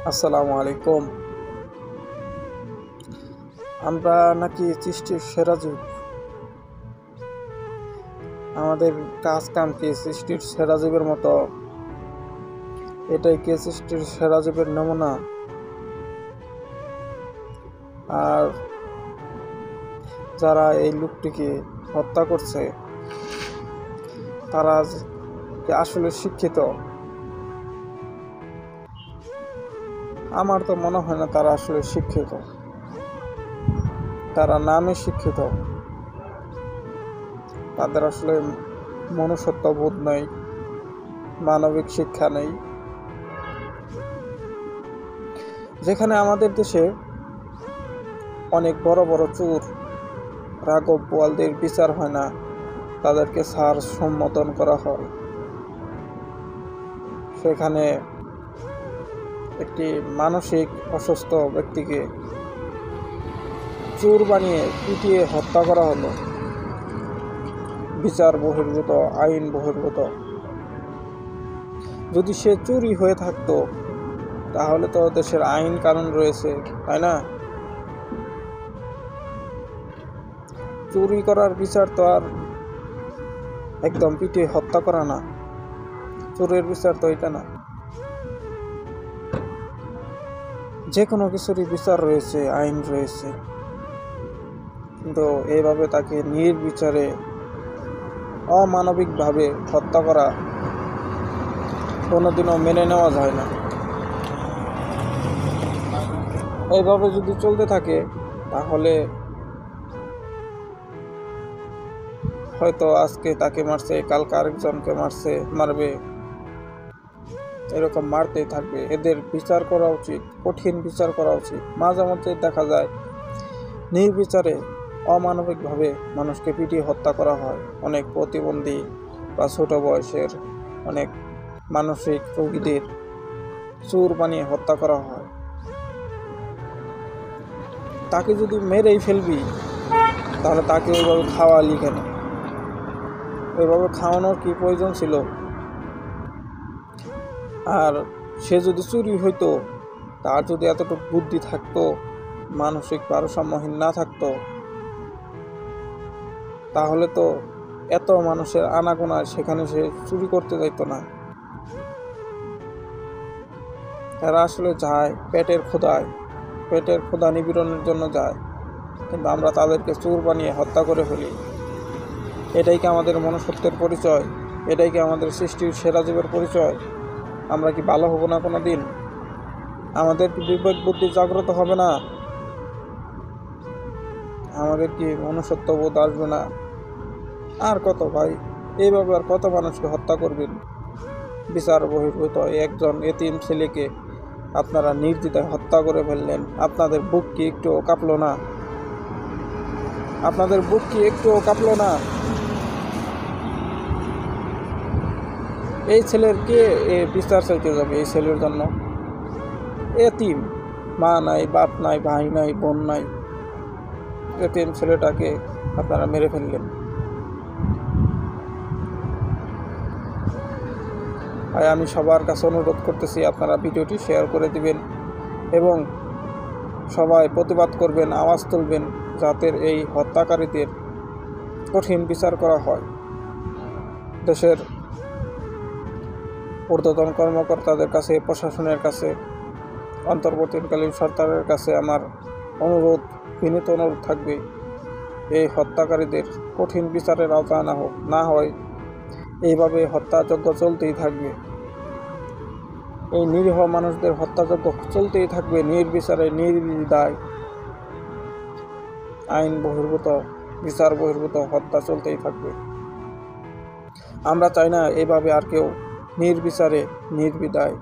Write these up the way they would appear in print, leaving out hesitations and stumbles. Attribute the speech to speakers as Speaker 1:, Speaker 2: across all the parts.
Speaker 1: আসসালামু আলাইকুম। আমরা নাকি সৃষ্টির সেরা জীব, আমাদের কাজ কাম কি সৃষ্টির সেরা জীবের মতো? এটাই কি সৃষ্টির সেরা জীবের নমুনা? আর যারা এই লোকটিকে হত্যা করছে তারা কি আসলে শিক্ষিত? আমার তো মনে হয় না তারা আসলে শিক্ষিত। তারা নামে শিক্ষিত, তাদের আসলে মনুষ্যত্ব বোধ নেই, মানবিক শিক্ষা নেই। যেখানে আমাদের দেশে অনেক বড় বড় চোর রাঘব বোয়ালদের বিচার হয় না, তাদেরকে ছাড় সম্বোধন করা হয়, সেখানে একটি মানসিক অসুস্থ ব্যক্তিকে চোর বানিয়ে পিটিয়ে হত্যা করা হলো, বিচার বহির্ভূত, আইন বহির্ভূত। যদি সে চুরি হয়ে থাকতো তাহলে তো দেশের আইন কানুন রয়েছে, তাই না? চুরি করার বিচার তো আর একদম পিটিয়ে হত্যা করা না, চোরের বিচার তো এটা না। যে কোনো কিছুরই বিচার রয়েছে, আইন রয়েছে, কিন্তু এইভাবে তাকে নির্বিচারে অমানবিকভাবে হত্যা করা কোনোদিনও মেনে নেওয়া যায় না। এইভাবে যদি চলতে থাকে তাহলে হয়তো আজকে তাকে মারছে, কালকে আরেকজনকে মারবে, এরকম মারতেই থাকবে। এদের বিচার করা উচিত, কঠিন বিচার করা উচিত। মাঝে মধ্যে দেখা যায় নির্বিচারে অমানবিকভাবে মানুষকে পিটিয়ে হত্যা করা হয়। অনেক প্রতিবন্ধী বা ছোট বয়সের অনেক মানসিক রোগীদের চোর বানিয়ে হত্যা করা হয়। তাকে যদি মেরেই ফেলবি তাহলে তাকে ওইভাবে খাওয়ালি কেন? ওইভাবে খাওয়ানোর কি প্রয়োজন ছিল? আর সে যদি চুরি হইতো, তার যদি এতটুকু বুদ্ধি থাকতো, মানসিক ভারসাম্যহীন না থাকতো, তাহলে তো এত মানুষের আনাগোনায় সেখানে সে চুরি করতে যাইতো না। তারা আসলে যায় পেটের ক্ষুধা নিবারণের জন্য যায়, কিন্তু আমরা তাদেরকে চোর বানিয়ে হত্যা করে ফেলি। এটাই কি আমাদের মনুষ্যত্বের পরিচয়? এটাই কি আমাদের সৃষ্টির সেরা জীবের পরিচয়? আমরা কি ভালো হব না কোনো দিন? আমাদের কি বিবেক বুদ্ধি জাগ্রত হবে না? আমাদের কি মনুষ্যত্ব বোধ আসবে না? আর কত ভাই, এইভাবে আর কত মানুষকে হত্যা করবেন? বিচার বহির্ভূত একজন এতিম ছেলেকে আপনারা নির্দ্বিধায় হত্যা করে ফেললেন। আপনাদের বুক কি একটুও কাঁপলো না? আপনাদের বুক কি একটুও কাঁপলো না? এই ছেলের কে বিচার চাইতে যাবে? এই ছেলের জন্য এতিম, মা নাই, বাপ নাই, ভাই নাই, বোন নাই, এতিম ছেলেটাকে আপনারা মেরে ফেললেন। তাই আমি সবার কাছে অনুরোধ করতেছি, আপনারা ভিডিওটি শেয়ার করে দিবেন এবং সবাই প্রতিবাদ করবেন, আওয়াজ তুলবেন, যাতে এই হত্যাকারীদের কঠিন বিচার করা হয়। দেশের ঊর্ধ্বতন কর্মকর্তাদের কাছে, প্রশাসনের কাছে, অন্তর্বর্তীকালীন সরকারের কাছে আমার অনুরোধ, বিনীত অনুরোধ থাকবে, এই হত্যাকারীদের কঠিন বিচারের আওতায় না হয় এইভাবে হত্যাযজ্ঞ চলতেই থাকবে। এই নিরীহ মানুষদের হত্যাযজ্ঞ চলতেই থাকবে, নির্বিচারে, নির্বিধায়, আইন বহির্ভূত, বিচার বহির্ভূত হত্যা চলতেই থাকবে। আমরা চাই না এইভাবে আর কেউ নির্বিচারে, নির্বিধায়,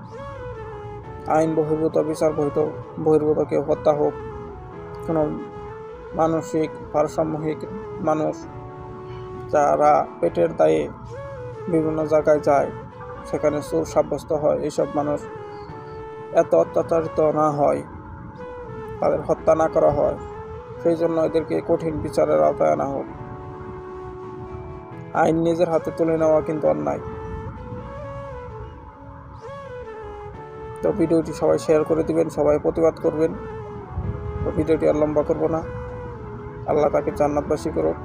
Speaker 1: আইন বহির্ভূত, বিচার বহির্ভূত কেউ হত্যা হোক। কোনো মানসিক ভারসাম্যহীন মানুষ যারা পেটের দায়ে বিভিন্ন জায়গায় যায়, সেখানে চোর সাব্যস্ত হয়, এইসব মানুষ এত অত্যাচারিত না হয়, তাদের হত্যা না করা হয়, সেই জন্য এদেরকে কঠিন বিচারের আওতায় আনা হোক। আইন নিজের হাতে তুলে নেওয়া কিন্তু অন্যায়। তো ভিডিওটি সবাই শেয়ার করে দিবেন, সবাই প্রতিবাদ করবেন। তো ভিডিওটি আর লম্বা করবো না। আল্লাহ তাকে জান্নাতবাসী করুক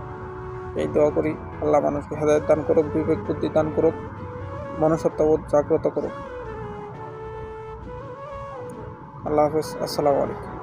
Speaker 1: এই দোয়া করি। আল্লাহ মানুষকে হেদায়েত দান করুক, বিবেক বুদ্ধি দান করুক, মনুষ্যত্ববোধ জাগ্রত করুক। আল্লাহ হাফেজ। আসসালামু আলাইকুম।